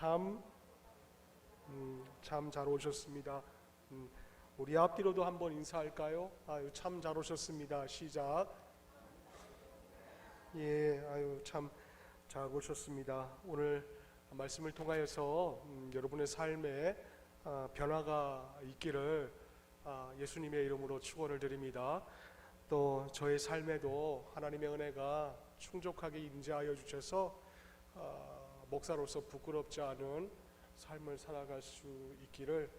참 잘 오셨습니다. 우리 앞뒤로도 한번 인사할까요? 아유, 참 잘 오셨습니다. 시작. 예, 아유, 참 잘 오셨습니다. 오늘 말씀을 통하여서 여러분의 삶에 변화가 있기를 예수님의 이름으로 축원을 드립니다. 또 저의 삶에도 하나님의 은혜가 충족하게 임재하여 주셔서 목사로서 부끄럽지 않은 삶을 살아갈 수 있기를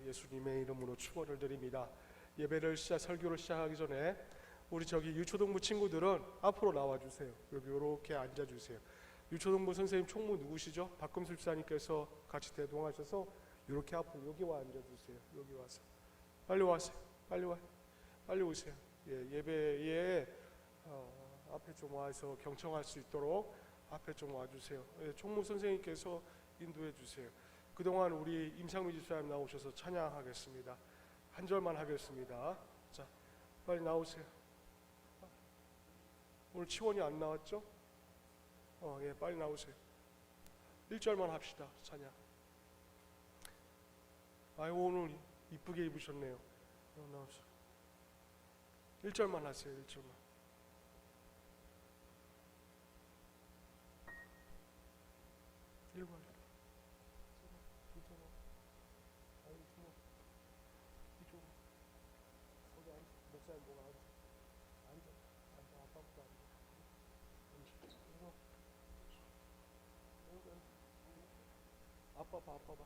예수님의 이름으로 축원을 드립니다. 예배를 설교를 시작하기 전에 우리 저기 유초동부 친구들은 앞으로 나와주세요. 여기 이렇게 앉아주세요. 유초동부 선생님 총무 누구시죠? 박금수 집사님께서 같이 대동하셔서 이렇게 앞으로 여기 와 앉아주세요. 여기 와서 빨리 와세요. 빨리 오세요. 예배에 앞에 좀 와서 경청할 수 있도록 앞에 좀 와주세요. 총무 선생님께서 인도해 주세요. 그동안 우리 임상미 집사님 나오셔서 찬양하겠습니다. 한 절만 하겠습니다. 자, 빨리 나오세요. 오늘 치원이 안 나왔죠? 예, 빨리 나오세요. 1절만 합시다. 찬양. 아이고, 오늘 이쁘게 입으셨네요. 나오세요. 1절만 하세요. 1절만. 아빠 봐.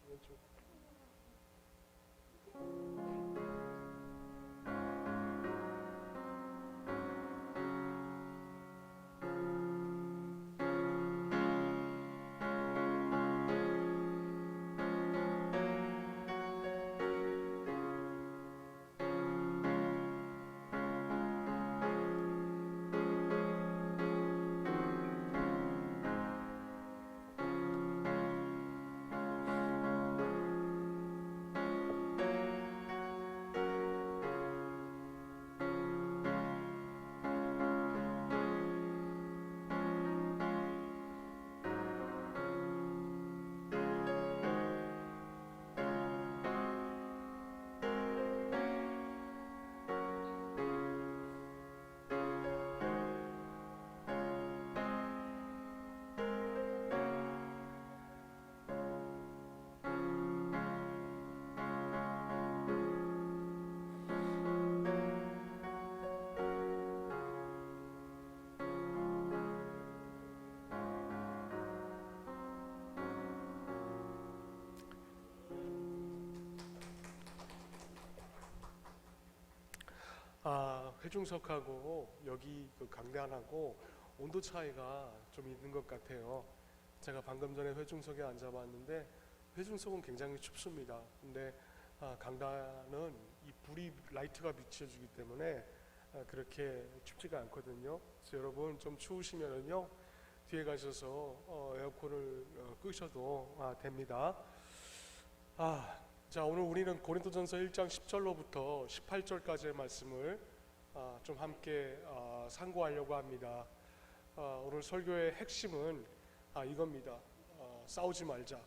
왼쪽. 회중석하고 여기 그 강단하고 온도 차이가 좀 있는 것 같아요. 제가 방금 전에 회중석에 앉아봤는데 회중석은 굉장히 춥습니다. 근데 강단은 이 불이 라이트가 비춰주기 때문에 그렇게 춥지가 않거든요. 그래서 여러분 좀 추우시면은요 뒤에 가셔서 에어컨을 끄셔도 됩니다. 자, 오늘 우리는 고린도전서 1장 10절로부터 18절까지의 말씀을 좀 함께 상고하려고 합니다. 오늘 설교의 핵심은 이겁니다. 싸우지 말자.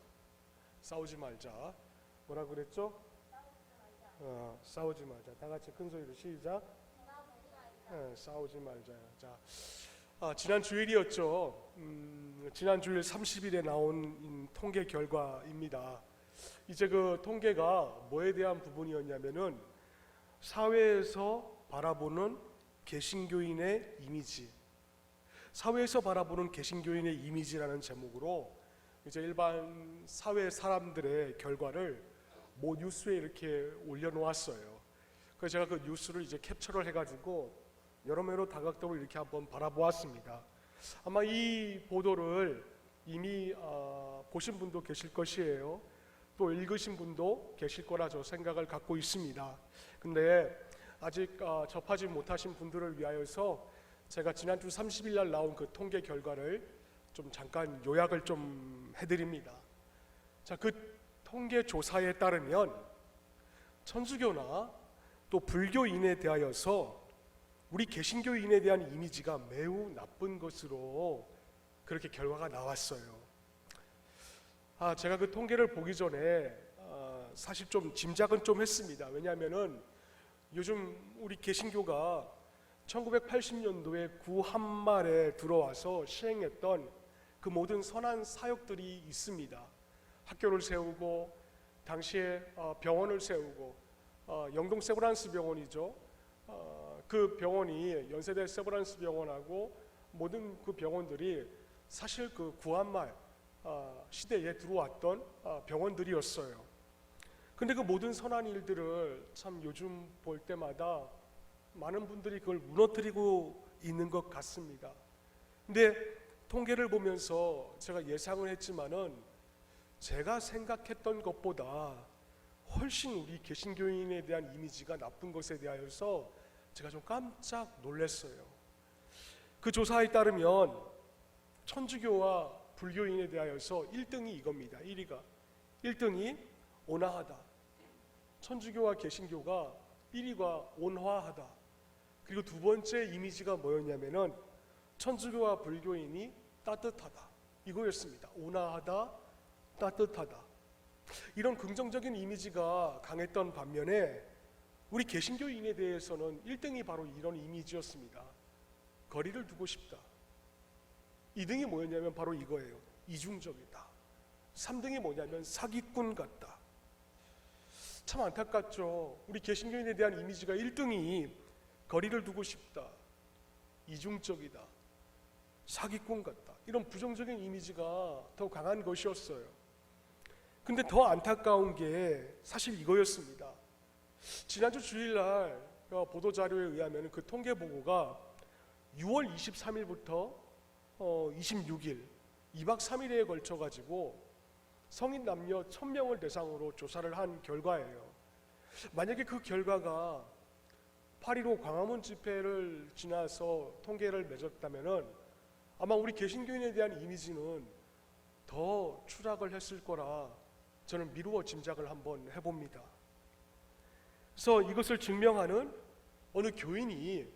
뭐라 그랬죠? 싸우지 말자. 다 같이 큰 소리로 시작. 싸우지 말자. 자, 지난 주일이었죠. 지난 주일 30일에 나온 통계 결과입니다. 이제 그 통계가 뭐에 대한 부분이었냐면은 사회에서 바라보는 개신교인의 이미지, 사회에서 바라보는 개신교인의 이미지라는 제목으로 이제 일반 사회 사람들의 결과를 모 뉴스에 이렇게 올려놓았어요. 그래서 제가 그 뉴스를 이제 캡처를 해가지고 여러 매로 다각도로 이렇게 한번 바라보았습니다. 아마 이 보도를 이미 보신 분도 계실 것이에요. 또 읽으신 분도 계실 거라 저 생각을 갖고 있습니다. 근데 아직 접하지 못하신 분들을 위하여서 제가 지난주 30일 날 나온 그 통계 결과를 좀 잠깐 요약을 좀 해드립니다. 자, 그 통계 조사에 따르면 천주교나 또 불교인에 대하여서 우리 개신교인에 대한 이미지가 매우 나쁜 것으로 그렇게 결과가 나왔어요. 제가 그 통계를 보기 전에 사실 좀 짐작은 좀 했습니다. 왜냐하면은 요즘 우리 개신교가 1980년도에 구한말에 들어와서 시행했던 그 모든 선한 사역들이 있습니다. 학교를 세우고 당시에 병원을 세우고 영동 세브란스 병원이죠. 그 병원이 연세대 세브란스 병원하고 모든 그 병원들이 사실 그 구한말 시대에 들어왔던 병원들이었어요. 근데 그 모든 선한 일들을 참 요즘 볼 때마다 많은 분들이 그걸 무너뜨리고 있는 것 같습니다. 근데 통계를 보면서 제가 예상을 했지만은 제가 생각했던 것보다 훨씬 우리 개신교인에 대한 이미지가 나쁜 것에 대하여서 제가 좀 깜짝 놀랐어요. 그 조사에 따르면 천주교와 불교인에 대하여서 1등이 이겁니다. 1등이 온화하다. 천주교와 개신교가 1위가 온화하다. 그리고 두 번째 이미지가 뭐였냐면은 천주교와 불교인이 따뜻하다. 이거였습니다. 온화하다, 따뜻하다. 이런 긍정적인 이미지가 강했던 반면에 우리 개신교인에 대해서는 1등이 바로 이런 이미지였습니다. 거리를 두고 싶다. 2등이 뭐였냐면 바로 이거예요. 이중적이다. 3등이 뭐냐면 사기꾼 같다. 참 안타깝죠. 우리 개신교인에 대한 이미지가 1등이 거리를 두고 싶다, 이중적이다, 사기꾼 같다. 이런 부정적인 이미지가 더 강한 것이었어요. 근데 더 안타까운 게 사실 이거였습니다. 지난주 주일날 보도자료에 의하면 그 통계 보고가 6월 23일부터 26일 2박 3일에 걸쳐 가지고 성인 남녀 1000명을 대상으로 조사를 한 결과예요. 만약에 그 결과가 8.15 광화문 집회를 지나서 통계를 맺었다면은 아마 우리 개신교인에 대한 이미지는 더 추락을 했을 거라 저는 미루어 짐작을 한번 해봅니다. 그래서 이것을 증명하는 어느 교인이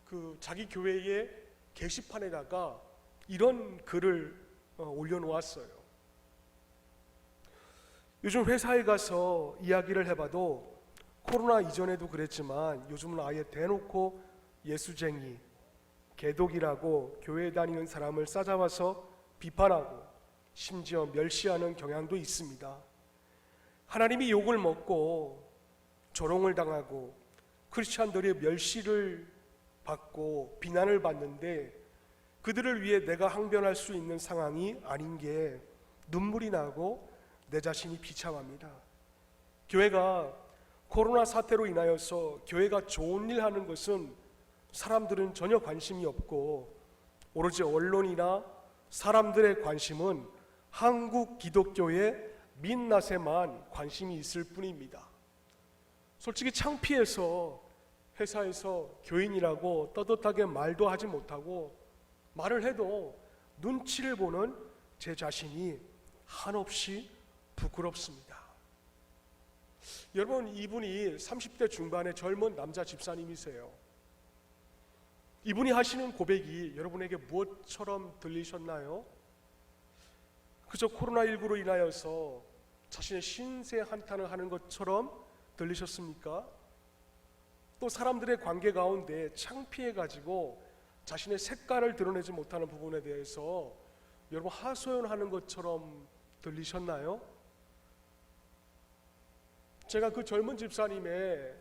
그 자기 교회의 게시판에다가 이런 글을 올려놓았어요. 요즘 회사에 가서 이야기를 해봐도 코로나 이전에도 그랬지만 요즘은 아예 대놓고 예수쟁이, 개독이라고 교회에 다니는 사람을 싸잡아서 비판하고 심지어 멸시하는 경향도 있습니다. 하나님이 욕을 먹고 조롱을 당하고 크리스찬들의 멸시를 받고 비난을 받는데 그들을 위해 내가 항변할 수 있는 상황이 아닌 게 눈물이 나고 내 자신이 비참합니다. 교회가 코로나 사태로 인하여서 교회가 좋은 일 하는 것은 사람들은 전혀 관심이 없고 오로지 언론이나 사람들의 관심은 한국 기독교의 민낯에만 관심이 있을 뿐입니다. 솔직히 창피해서 회사에서 교인이라고 떳떳하게 말도 하지 못하고 말을 해도 눈치를 보는 제 자신이 한없이 부끄럽습니다. 여러분, 이분이 30대 중반의 젊은 남자 집사님이세요. 이분이 하시는 고백이 여러분에게 무엇처럼 들리셨나요? 그저 코로나19로 인하여서 자신의 신세 한탄을 하는 것처럼 들리셨습니까? 또 사람들의 관계 가운데 창피해가지고 자신의 색깔을 드러내지 못하는 부분에 대해서 여러분 하소연하는 것처럼 들리셨나요? 제가 그 젊은 집사님의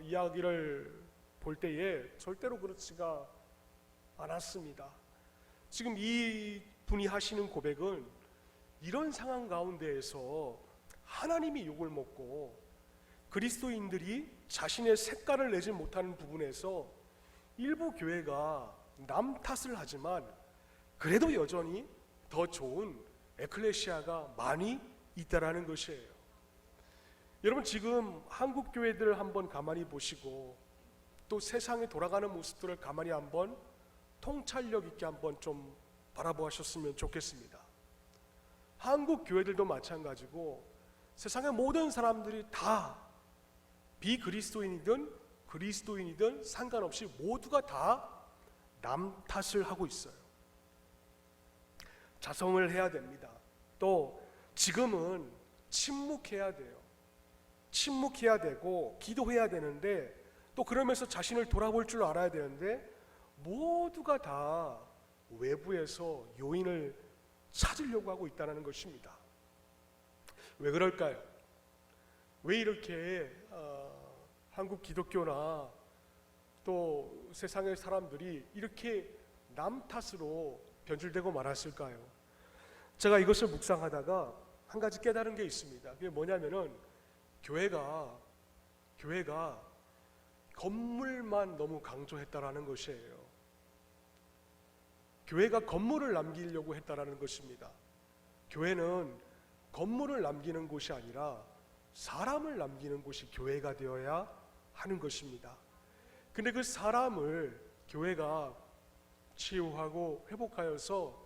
이야기를 볼 때에 절대로 그렇지가 않았습니다. 지금 이 분이 하시는 고백은 이런 상황 가운데에서 하나님이 욕을 먹고 그리스도인들이 자신의 색깔을 내지 못하는 부분에서 일부 교회가 남 탓을 하지만 그래도 여전히 더 좋은 에클레시아가 많이 있다라는 것이에요. 여러분, 지금 한국 교회들을 한번 가만히 보시고 또 세상에 돌아가는 모습들을 가만히 한번 통찰력 있게 한번 좀 바라보셨으면 좋겠습니다. 한국 교회들도 마찬가지고 세상의 모든 사람들이 다 비그리스도인이든 그리스도인이든 상관없이 모두가 다 남 탓을 하고 있어요. 자성을 해야 됩니다. 또 지금은 침묵해야 돼요. 침묵해야 되고 기도해야 되는데, 또 그러면서 자신을 돌아볼 줄 알아야 되는데, 모두가 다 외부에서 요인을 찾으려고 하고 있다는 것입니다. 왜 그럴까요? 왜 이렇게 한국 기독교나 또 세상의 사람들이 이렇게 남 탓으로 변질되고 말았을까요? 제가 이것을 묵상하다가 한 가지 깨달은 게 있습니다. 그게 뭐냐면은 교회가 건물만 너무 강조했다라는 것이에요. 교회가 건물을 남기려고 했다라는 것입니다. 교회는 건물을 남기는 곳이 아니라 사람을 남기는 곳이 교회가 되어야 하는 것입니다. 근데 그 사람을 교회가 치유하고 회복하여서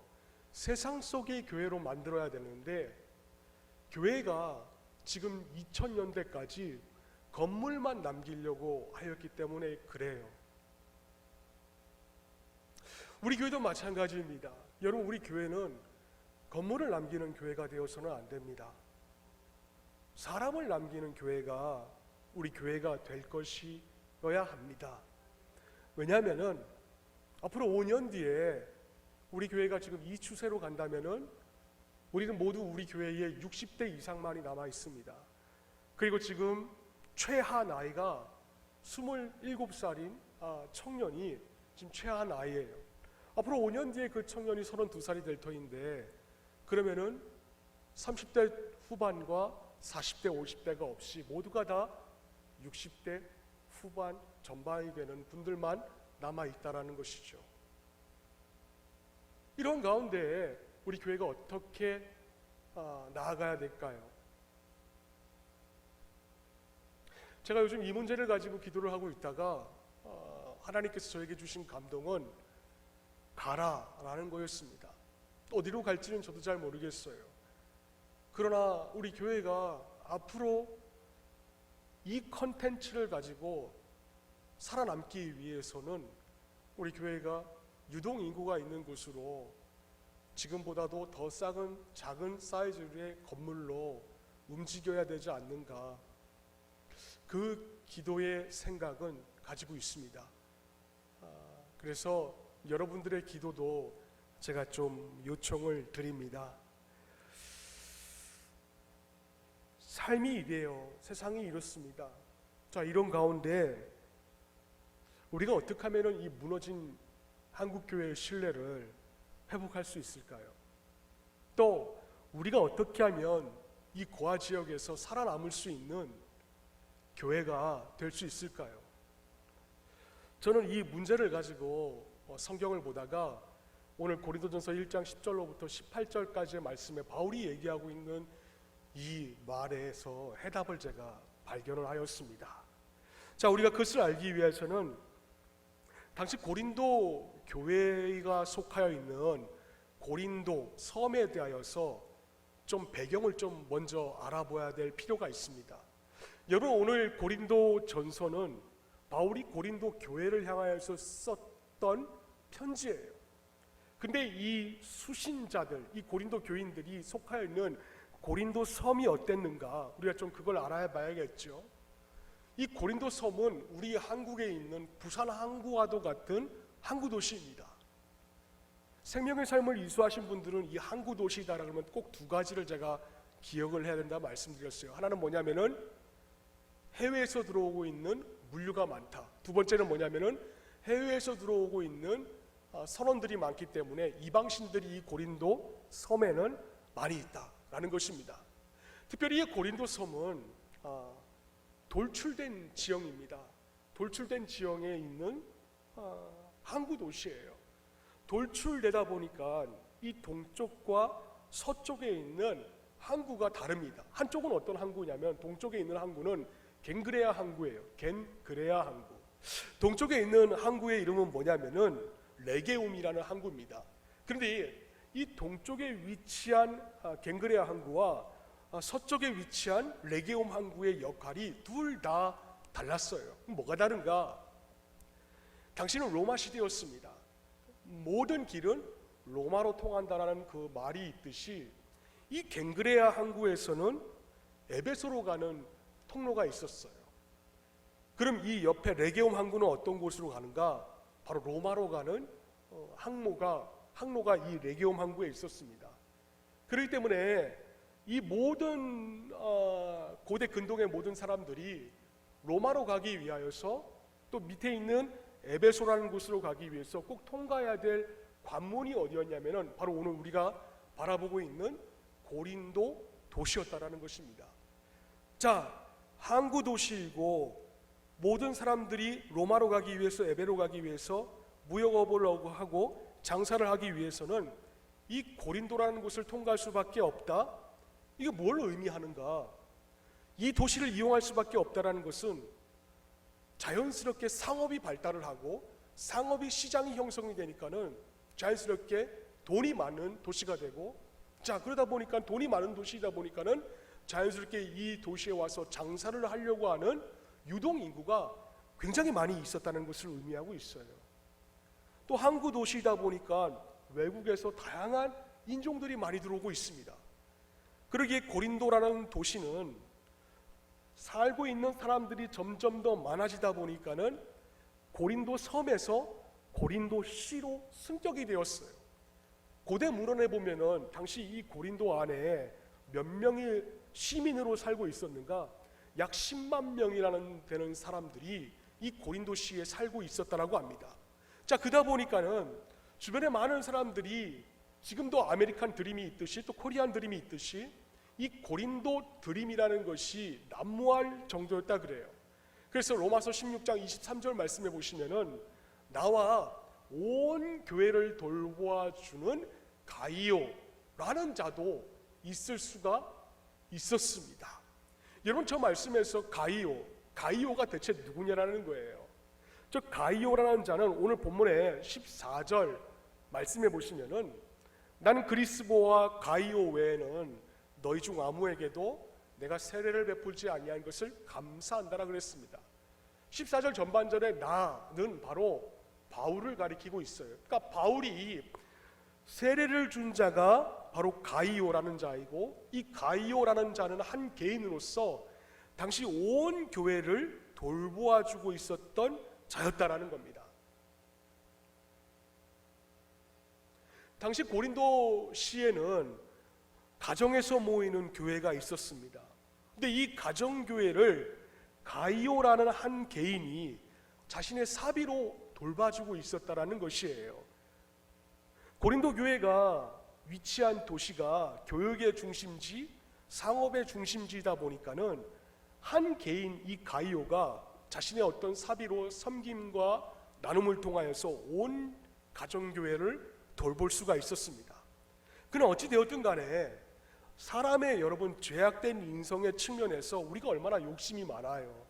세상 속의 교회로 만들어야 되는데, 교회가 지금 2000년대까지 건물만 남기려고 하였기 때문에 그래요. 우리 교회도 마찬가지입니다. 여러분, 우리 교회는 건물을 남기는 교회가 되어서는 안 됩니다. 사람을 남기는 교회가 우리 교회가 될 것이어야 합니다. 왜냐하면은 앞으로 5년 뒤에 우리 교회가 지금 이 추세로 간다면은 우리는 모두 우리 교회에 60대 이상만이 남아 있습니다. 그리고 지금 최하 나이가 27살인 청년이 지금 최하 나이예요. 앞으로 5년 뒤에 그 청년이 32살이 될 터인데, 그러면은 30대 후반과 40대 50대가 없이 모두가 다 60대 후반 전반이 되는 분들만 남아있다라는 것이죠. 이런 가운데 우리 교회가 어떻게 나아가야 될까요? 제가 요즘 이 문제를 가지고 기도를 하고 있다가 하나님께서 저에게 주신 감동은 가라라는 거였습니다. 어디로 갈지는 저도 잘 모르겠어요. 그러나 우리 교회가 앞으로 이 컨텐츠를 가지고 살아남기 위해서는 우리 교회가 유동인구가 있는 곳으로 지금보다도 더 작은 사이즈의 건물로 움직여야 되지 않는가, 그 기도의 생각은 가지고 있습니다. 그래서 여러분들의 기도도 제가 좀 요청을 드립니다. 삶이 이래요. 세상이 이렇습니다. 자, 이런 가운데 우리가 어떻게 하면 이 무너진 한국교회의 신뢰를 회복할 수 있을까요? 또 우리가 어떻게 하면 이 고아 지역에서 살아남을 수 있는 교회가 될 수 있을까요? 저는 이 문제를 가지고 성경을 보다가 오늘 고린도전서 1장 10절로부터 18절까지의 말씀에 바울이 얘기하고 있는 이 말에서 해답을 제가 발견을 하였습니다. 자, 우리가 그것을 알기 위해서는 당시 고린도 교회가 속하여 있는 고린도 섬에 대하여서 좀 배경을 좀 먼저 알아봐야 될 필요가 있습니다. 여러분, 오늘 고린도 전서는 바울이 고린도 교회를 향하여서 썼던 편지예요. 근데 이 수신자들, 이 고린도 교인들이 속하여 있는 고린도 섬이 어땠는가, 우리가 좀 그걸 알아봐야겠죠. 이 고린도 섬은 우리 한국에 있는 부산 항구와도 같은 항구 도시입니다. 생명의 삶을 이수하신 분들은 이 항구 도시다 그러면 꼭 두 가지를 제가 기억을 해야 된다 말씀드렸어요. 하나는 뭐냐면은 해외에서 들어오고 있는 물류가 많다. 두 번째는 뭐냐면은 해외에서 들어오고 있는 선원들이 많기 때문에 이방신들이 이 고린도 섬에는 많이 있다라는 것입니다. 특별히 이 고린도 섬은 돌출된 지형입니다. 돌출된 지형에 있는 항구 도시예요. 돌출되다 보니까 이 동쪽과 서쪽에 있는 항구가 다릅니다. 한쪽은 어떤 항구냐면 동쪽에 있는 항구는 겐그레아 항구예요. 겐그레아 항구. 동쪽에 있는 항구의 이름은 뭐냐면은 레게움이라는 항구입니다. 그런데 이 동쪽에 위치한 겐그레아 항구와 서쪽에 위치한 레게움 항구의 역할이 둘 다 달랐어요. 뭐가 다른가? 당시는 로마 시대였습니다. 모든 길은 로마로 통한다라는 그 말이 있듯이 이 갱그레아 항구에서는 에베소로 가는 통로가 있었어요. 그럼 이 옆에 레게움 항구는 어떤 곳으로 가는가? 바로 로마로 가는 항로가 이 레게움 항구에 있었습니다. 그렇기 때문에 이 모든 고대 근동의 모든 사람들이 로마로 가기 위하여서 또 밑에 있는 에베소라는 곳으로 가기 위해서 꼭 통과해야 될 관문이 어디였냐면은 바로 오늘 우리가 바라보고 있는 고린도 도시였다라는 것입니다. 자, 항구 도시이고 모든 사람들이 로마로 가기 위해서 에베로 가기 위해서 무역업을 하고 장사를 하기 위해서는 이 고린도라는 곳을 통과할 수밖에 없다. 이게 뭘 의미하는가? 이 도시를 이용할 수밖에 없다라는 것은 자연스럽게 상업이 발달을 하고 상업이 시장이 형성이 되니까는 자연스럽게 돈이 많은 도시가 되고, 자 그러다 보니까 돈이 많은 도시이다 보니까는 자연스럽게 이 도시에 와서 장사를 하려고 하는 유동 인구가 굉장히 많이 있었다는 것을 의미하고 있어요. 또 항구 도시이다 보니까 외국에서 다양한 인종들이 많이 들어오고 있습니다. 그러기에 고린도라는 도시는 살고 있는 사람들이 점점 더 많아지다 보니까는 고린도 섬에서 고린도시로 승격이 되었어요. 고대 문헌에 보면은 당시 이 고린도 안에 몇 명의 시민으로 살고 있었는가? 약 10만 명이라는 되는 사람들이 이 고린도시에 살고 있었다라고 합니다. 자, 그러다 보니까는 주변에 많은 사람들이 지금도 아메리칸 드림이 있듯이 또 코리안 드림이 있듯이 이 고린도 드림이라는 것이 난무할 정도였다 그래요. 그래서 로마서 16장 23절 말씀해 보시면은 나와 온 교회를 돌보아주는 가이오라는 자도 있을 수가 있었습니다. 여러분, 저 말씀에서 가이오가 대체 누구냐라는 거예요. 저 가이오라는 자는 오늘 본문의 14절 말씀해 보시면은 나는 그리스도와 가이오 외에는 너희 중 아무에게도 내가 세례를 베풀지 아니한 것을 감사한다라 그랬습니다. 14절 전반절에 나는 바로 바울을 가리키고 있어요. 그러니까 바울이 세례를 준 자가 바로 가이오라는 자이고, 이 가이오라는 자는 한 개인으로서 당시 온 교회를 돌보아주고 있었던 자였다라는 겁니다. 당시 고린도시에는 가정에서 모이는 교회가 있었습니다. 근데 이 가정교회를 가이오라는 한 개인이 자신의 사비로 돌봐주고 있었다라는 것이에요. 고린도 교회가 위치한 도시가 교육의 중심지, 상업의 중심지이다 보니까는 한 개인 이 가이오가 자신의 어떤 사비로 섬김과 나눔을 통하여서 온 가정교회를 돌볼 수가 있었습니다. 그러나 어찌 되었든 간에 사람의 여러분 죄악된 인성의 측면에서 우리가 얼마나 욕심이 많아요.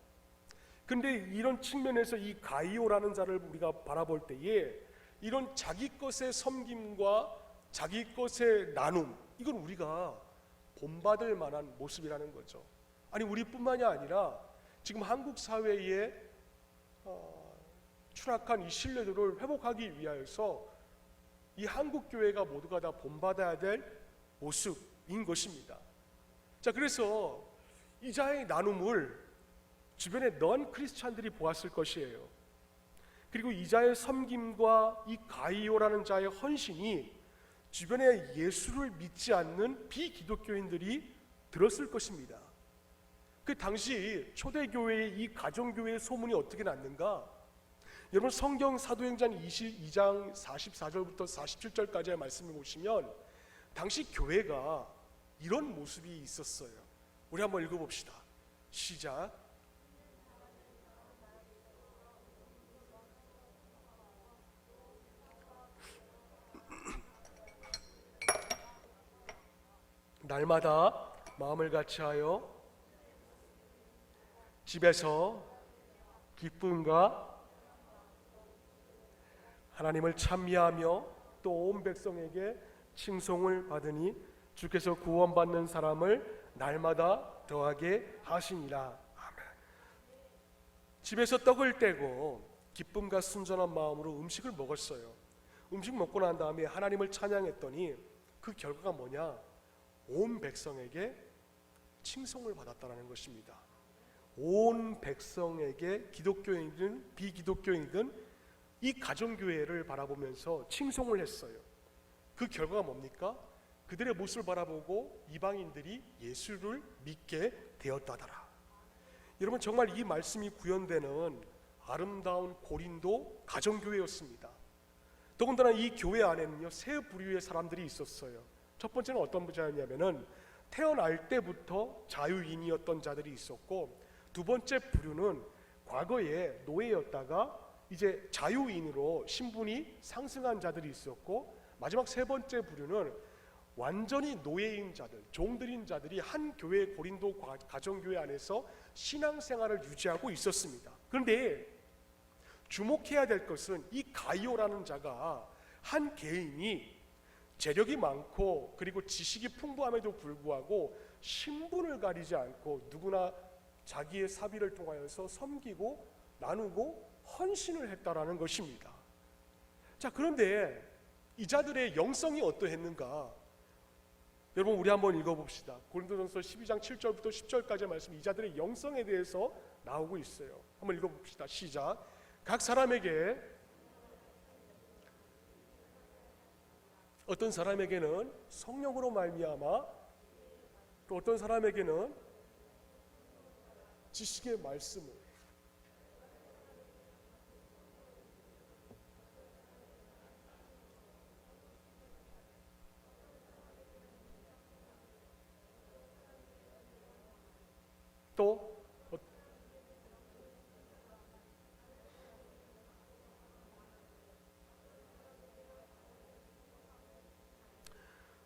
근데 이런 측면에서 이 가이오라는 자를 우리가 바라볼 때에 이런 자기 것의 섬김과 자기 것의 나눔, 이건 우리가 본받을 만한 모습이라는 거죠. 아니, 우리뿐만이 아니라 지금 한국 사회에 추락한 이 신뢰도를 회복하기 위하여서 이 한국 교회가 모두가 다 본받아야 될 모습인 것입니다. 자, 그래서 이 자의 나눔을 주변에 넌 크리스찬들이 보았을 것이에요. 그리고 이 자의 섬김과 이 가이오라는 자의 헌신이 주변에 예수를 믿지 않는 비기독교인들이 들었을 것입니다. 그 당시 초대교회의 이 가정교회의 소문이 어떻게 났는가? 여러분, 성경 사도행전 22장 44절부터 47절까지의 말씀을 보시면 당시 교회가 이런 모습이 있었어요. 우리 한번 읽어봅시다. 시작. 날마다 마음을 같이하여 집에서 기쁨과 하나님을 찬미하며 또 온 백성에게 칭송을 받으니 주께서 구원받는 사람을 날마다 더하게 하시니라. 아멘. 집에서 떡을 떼고 기쁨과 순전한 마음으로 음식을 먹었어요. 음식 먹고 난 다음에 하나님을 찬양했더니 그 결과가 뭐냐? 온 백성에게 칭송을 받았다는 것입니다. 온 백성에게 기독교인이든 비기독교인이든 이 가정교회를 바라보면서 칭송을 했어요. 그 결과가 뭡니까? 그들의 모습을 바라보고 이방인들이 예수를 믿게 되었다더라. 여러분, 정말 이 말씀이 구현되는 아름다운 고린도 가정교회였습니다. 더군다나 이 교회 안에는요, 세 부류의 사람들이 있었어요. 첫 번째는 어떤 자였냐면은 태어날 때부터 자유인이었던 자들이 있었고, 두 번째 부류는 과거에 노예였다가 이제 자유인으로 신분이 상승한 자들이 있었고, 마지막 세 번째 부류는 완전히 노예인 자들, 종들인 자들이 한 교회, 고린도 가정교회 안에서 신앙생활을 유지하고 있었습니다. 그런데 주목해야 될 것은 이 가이오라는 자가 한 개인이 재력이 많고 그리고 지식이 풍부함에도 불구하고 신분을 가리지 않고 누구나 자기의 사비를 통하여서 섬기고 나누고 헌신을 했다라는 것입니다. 자, 그런데 이 자들의 영성이 어떠했는가? 여러분, 우리 한번 읽어봅시다. 고린도전서 12장 7절부터 10절까지의 말씀, 이 자들의 영성에 대해서 나오고 있어요. 한번 읽어봅시다. 시작. 각 사람에게, 어떤 사람에게는 성령으로 말미암아, 또 어떤 사람에게는 지식의 말씀을, 또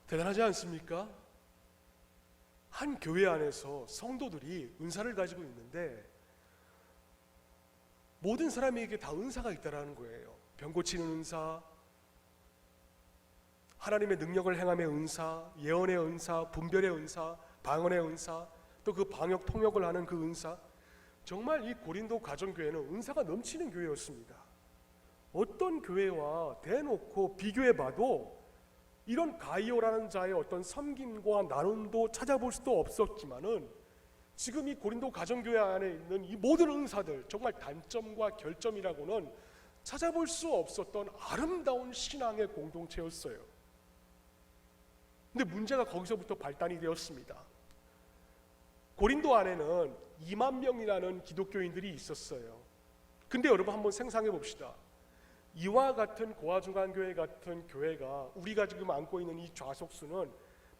대단하지 않습니까? 한 교회 안에서 성도들이 은사를 가지고 있는데 모든 사람에게 다 은사가 있다라는 거예요. 병 고치는 은사, 하나님의 능력을 행함의 은사, 예언의 은사, 분별의 은사, 방언의 은사, 또 그 방역 통역을 하는 그 은사. 정말 이 고린도 가정교회는 은사가 넘치는 교회였습니다. 어떤 교회와 대놓고 비교해봐도 이런 가이오라는 자의 어떤 섬김과 나눔도 찾아볼 수도 없었지만은 지금 이 고린도 가정교회 안에 있는 이 모든 은사들, 정말 단점과 결점이라고는 찾아볼 수 없었던 아름다운 신앙의 공동체였어요. 근데 문제가 거기서부터 발단이 되었습니다. 고린도 안에는 2만 명이라는 기독교인들이 있었어요. 근데 여러분, 한번 상상해 봅시다. 이와 같은 고아중간교회 같은 교회가, 우리가 지금 안고 있는 이 좌석수는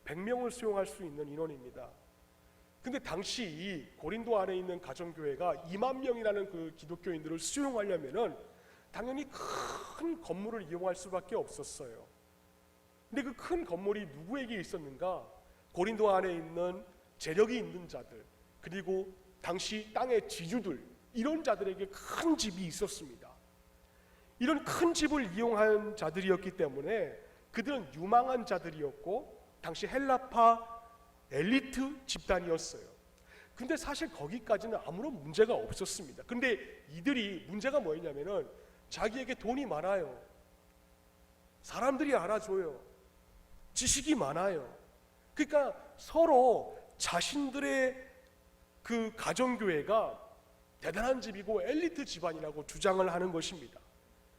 100명을 수용할 수 있는 인원입니다. 근데 당시 이 고린도 안에 있는 가정교회가 2만 명이라는 그 기독교인들을 수용하려면은 당연히 큰 건물을 이용할 수밖에 없었어요. 근데 그 큰 건물이 누구에게 있었는가? 고린도 안에 있는 재력이 있는 자들, 그리고 당시 땅의 지주들, 이런 자들에게 큰 집이 있었습니다. 이런 큰 집을 이용한 자들이었기 때문에 그들은 유망한 자들이었고 당시 헬라파 엘리트 집단이었어요. 근데 사실 거기까지는 아무런 문제가 없었습니다. 근데 이들이 문제가 뭐였냐면은 자기에게 돈이 많아요. 사람들이 알아줘요. 지식이 많아요. 그러니까 서로 자신들의 그 가정교회가 대단한 집이고 엘리트 집안이라고 주장을 하는 것입니다.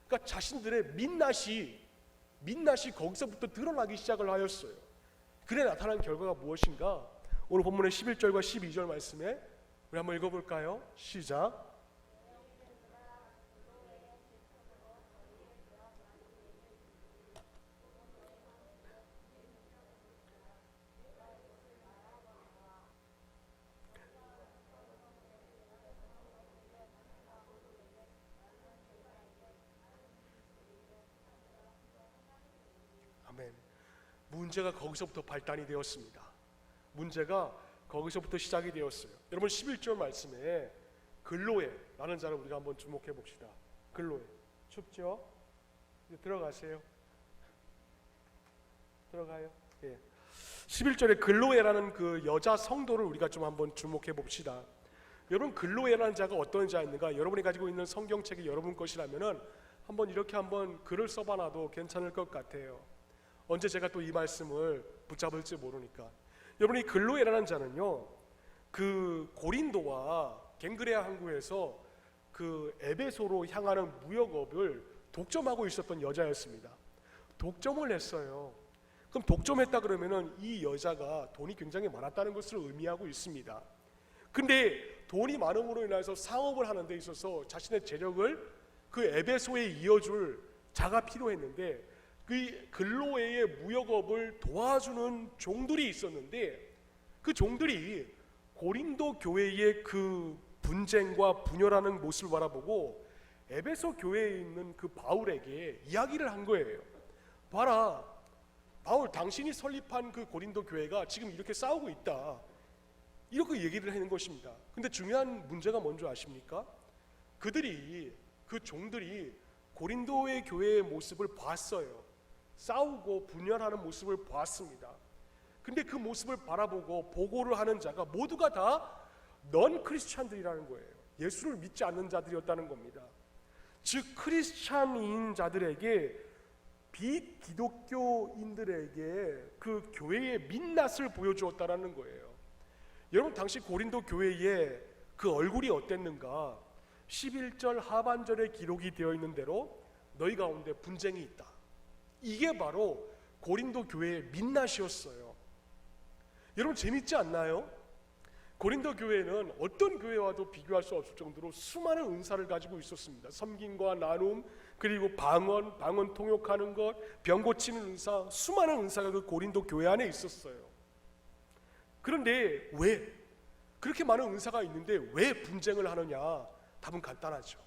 그러니까 자신들의 민낯이 거기서부터 드러나기 시작을 하였어요. 그래 나타난 결과가 무엇인가? 오늘 본문의 11절과 12절 말씀에 우리 한번 읽어볼까요? 시작. 아멘. 문제가 거기서부터 발단이 되었습니다. 문제가 거기서부터 시작이 되었어요. 여러분, 11절 말씀에 글로에라는 자를 우리가 한번 주목해 봅시다. 글로에. 춥죠? 이제 들어가세요. 들어가요. 예. 11절에 글로에라는 그 여자 성도를 우리가 좀 한번 주목해 봅시다. 여러분, 글로에라는 자가 어떤 자였는가? 여러분이 가지고 있는 성경책이 여러분 것이라면은 한번 이렇게 한번 글을 써봐놔도 괜찮을 것 같아요. 언제 제가 또 이 말씀을 붙잡을지 모르니까. 여러분, 이 글로에라는 자는요, 그 고린도와 갱그레아 항구에서 그 에베소로 향하는 무역업을 독점하고 있었던 여자였습니다. 독점을 했어요. 그럼 독점했다 그러면은 이 여자가 돈이 굉장히 많았다는 것을 의미하고 있습니다. 근데 돈이 많음으로 인해서 상업을 하는 데 있어서 자신의 재력을 그 에베소에 이어줄 자가 필요했는데, 그 글로에의 무역업을 도와주는 종들이 있었는데, 그 종들이 고린도 교회의 그 분쟁과 분열하는 모습을 바라보고 에베소 교회에 있는 그 바울에게 이야기를 한 거예요. 봐라, 바울, 당신이 설립한 그 고린도 교회가 지금 이렇게 싸우고 있다, 이렇게 얘기를 하는 것입니다. 근데 중요한 문제가 뭔지 아십니까? 그들이, 그 종들이 고린도의 교회의 모습을 봤어요. 싸우고 분열하는 모습을 봤습니다. 근데 그 모습을 바라보고 보고를 하는 자가 모두가 다 넌 크리스찬들이라는 거예요. 예수를 믿지 않는 자들이었다는 겁니다. 즉 크리스찬인 자들에게, 비기독교인들에게 그 교회의 민낯을 보여주었다라는 거예요. 여러분, 당시 고린도 교회의 그 얼굴이 어땠는가? 11절 하반절에 기록이 되어 있는 대로 너희 가운데 분쟁이 있다. 이게 바로 고린도 교회의 민낯이었어요. 여러분, 재밌지 않나요? 고린도 교회는 어떤 교회와도 비교할 수 없을 정도로 수많은 은사를 가지고 있었습니다. 섬김과 나눔, 그리고 방언 통역하는 것, 병 고치는 은사, 수많은 은사가 그 고린도 교회 안에 있었어요. 그런데 왜 그렇게 많은 은사가 있는데 왜 분쟁을 하느냐? 답은 간단하죠.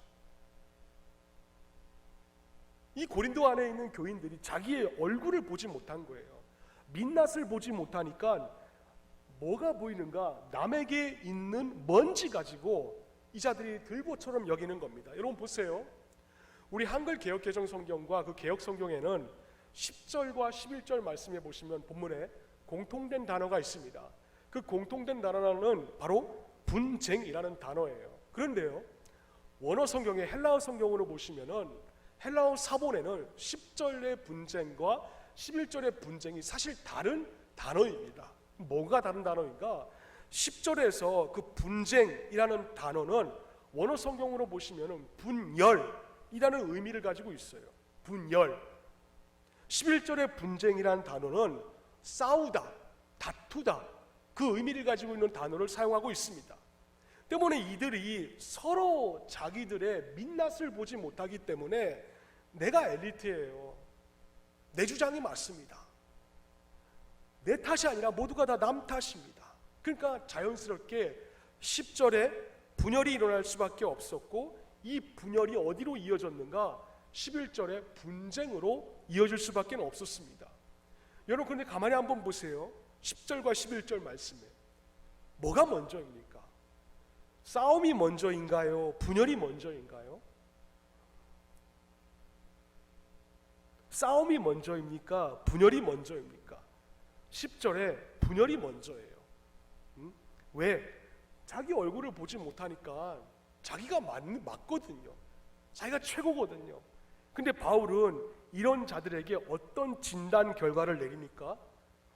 이 고린도 안에 있는 교인들이 자기의 얼굴을 보지 못한 거예요. 민낯을 보지 못하니까 뭐가 보이는가? 남에게 있는 먼지 가지고 이 자들이 들보처럼 여기는 겁니다. 여러분 보세요. 우리 한글 개역 개정 성경과 그 개역 성경에는 10절과 11절 말씀해 보시면 본문에 공통된 단어가 있습니다. 그 공통된 단어는 바로 분쟁이라는 단어예요. 그런데요, 원어 성경에, 헬라어 성경으로 보시면은 헬라어 사본에는 10절의 분쟁과 11절의 분쟁이 사실 다른 단어입니다. 뭐가 다른 단어인가? 10절에서 그 분쟁이라는 단어는 원어 성경으로 보시면은 분열이라는 의미를 가지고 있어요. 분열. 11절의 분쟁이라는 단어는 싸우다, 다투다, 그 의미를 가지고 있는 단어를 사용하고 있습니다. 때문에 이들이 서로 자기들의 민낯을 보지 못하기 때문에 내가 엘리트예요, 내 주장이 맞습니다, 내 탓이 아니라 모두가 다 남 탓입니다. 그러니까 자연스럽게 10절에 분열이 일어날 수밖에 없었고, 이 분열이 어디로 이어졌는가? 11절에 분쟁으로 이어질 수밖에 없었습니다. 여러분, 그런데 가만히 한번 보세요. 10절과 11절 말씀에 뭐가 먼저입니까? 싸움이 먼저인가요? 분열이 먼저인가요? 싸움이 먼저입니까? 분열이 먼저입니까? 10절에 분열이 먼저예요. 왜? 자기 얼굴을 보지 못하니까 자기가 맞거든요. 자기가 최고거든요. 근데 바울은 이런 자들에게 어떤 진단 결과를 내립니까?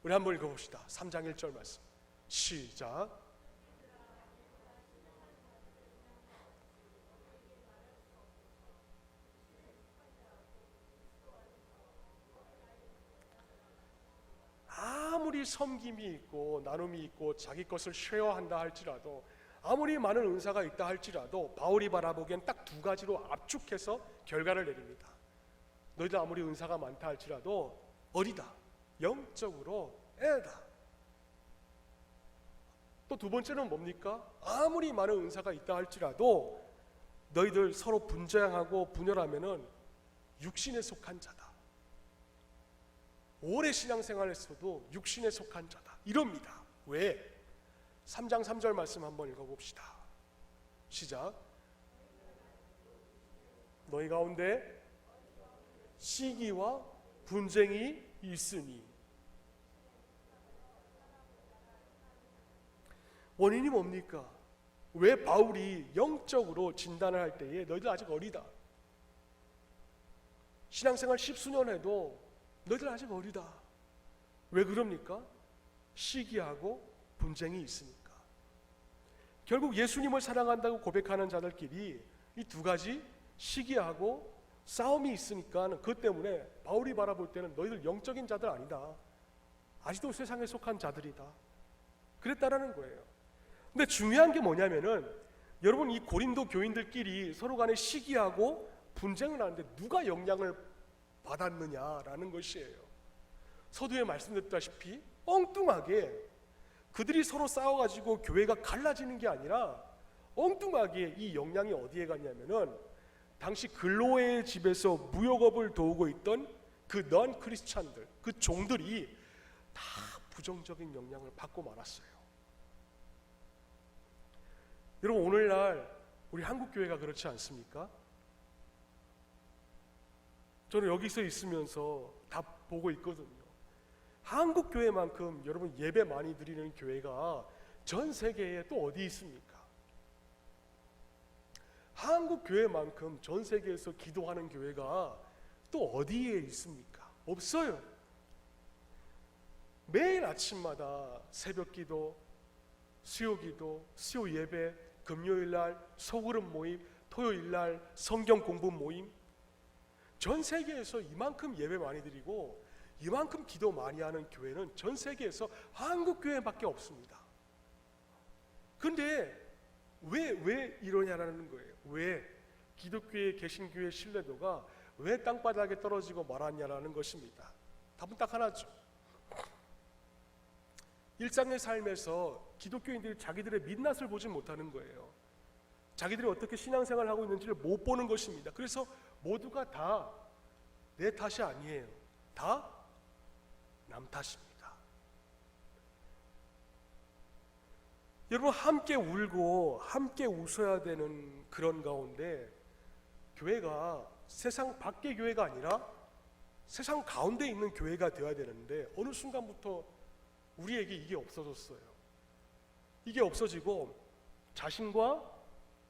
우리 한번 읽어봅시다. 3장 1절 말씀 시작. 아무리 섬김이 있고 나눔이 있고 자기 것을 쉐어한다 할지라도, 아무리 많은 은사가 있다 할지라도 바울이 바라보기엔 딱 두 가지로 압축해서 결과를 내립니다. 너희들 아무리 은사가 많다 할지라도 어리다, 영적으로 애다. 또 두 번째는 뭡니까? 아무리 많은 은사가 있다 할지라도 너희들 서로 분쟁하고 분열하면은 육신에 속한 자다. 오래 신앙생활했어도 육신에 속한 자다, 이럽니다. 왜? 3장 3절 말씀 한번 읽어봅시다. 시작. 너희 가운데 시기와 분쟁이 있으니. 원인이 뭡니까? 왜 바울이 영적으로 진단을 할 때에 너희들 아직 어리다, 신앙생활 10수년 해도 너희들 아직 어리다, 왜 그럽니까? 시기하고 분쟁이 있으니까. 결국 예수님을 사랑한다고 고백하는 자들끼리 이 두 가지 시기하고 싸움이 있으니까 그것 때문에 바울이 바라볼 때는 너희들 영적인 자들 아니다, 아직도 세상에 속한 자들이다, 그랬다라는 거예요. 근데 중요한 게 뭐냐면은 여러분, 이 고린도 교인들끼리 서로 간에 시기하고 분쟁을 하는데 누가 영향을 받았느냐라는 것이에요. 서두에 말씀드렸다시피 엉뚱하게 그들이 서로 싸워가지고 교회가 갈라지는 게 아니라 엉뚱하게 이 영향이 어디에 갔냐면은 당시 글로의 집에서 무역업을 도우고 있던 그 넌 크리스찬들, 그 종들이 다 부정적인 영향을 받고 말았어요. 여러분, 오늘날 우리 한국교회가 그렇지 않습니까? 저는 여기서 있으면서 다 보고 있거든요. 한국교회만큼 여러분 예배 많이 드리는 교회가 전 세계에 또 어디 있습니까? 한국교회만큼 전 세계에서 기도하는 교회가 또 어디에 있습니까? 없어요. 매일 아침마다 새벽기도, 수요기도, 수요예배, 금요일날 소그룹 모임, 토요일날 성경 공부 모임, 전 세계에서 이만큼 예배 많이 드리고 이만큼 기도 많이 하는 교회는 전 세계에서 한국교회밖에 없습니다. 근데 왜 이러냐라는 거예요. 왜 기독교의 개신교의 신뢰도가 왜 땅바닥에 떨어지고 말았냐라는 것입니다. 답은 딱 하나죠. 일상의 삶에서 기독교인들이 자기들의 민낯을 보지 못하는 거예요. 자기들이 어떻게 신앙생활을 하고 있는지를 못 보는 것입니다. 그래서 모두가 다 내 탓이 아니에요. 다 남 탓입니다. 여러분, 함께 울고 함께 웃어야 되는 그런 가운데 교회가 세상 밖의 교회가 아니라 세상 가운데 있는 교회가 되어야 되는데 어느 순간부터 우리에게 이게 없어졌어요. 이게 없어지고 자신과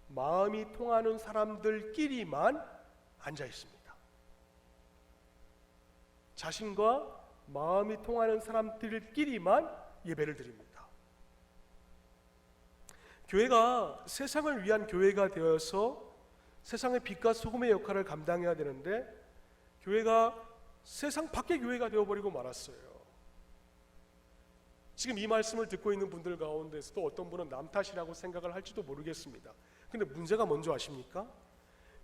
마음이 통하는 사람들끼리만 앉아 있습니다. 자신과 마음이 통하는 사람들끼리만 예배를 드립니다. 교회가 세상을 위한 교회가 되어서 세상의 빛과 소금의 역할을 감당해야 되는데 교회가 세상 밖의 교회가 되어버리고 말았어요. 지금 이 말씀을 듣고 있는 분들 가운데서도 어떤 분은 남 탓이라고 생각을 할지도 모르겠습니다. 근데 문제가 뭔지 아십니까?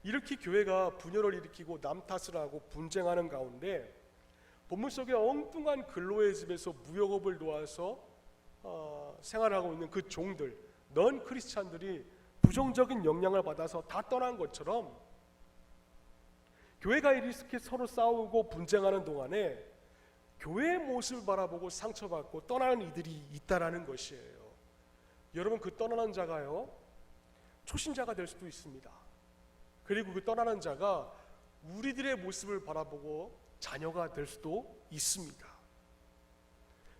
이렇게 교회가 분열을 일으키고 남 탓을 하고 분쟁하는 가운데 본문 속에 엉뚱한 근로의 집에서 무역업을 도와서 생활하고 있는 그 종들, 넌 크리스찬들이 부정적인 영향을 받아서 다 떠난 것처럼 교회가 이렇게 서로 싸우고 분쟁하는 동안에 교회의 모습을 바라보고 상처받고 떠나는 이들이 있다라는 것이에요. 여러분, 그 떠나는 자가요, 초신자가 될 수도 있습니다. 그리고 그 떠나는 자가 우리들의 모습을 바라보고 자녀가 될 수도 있습니다.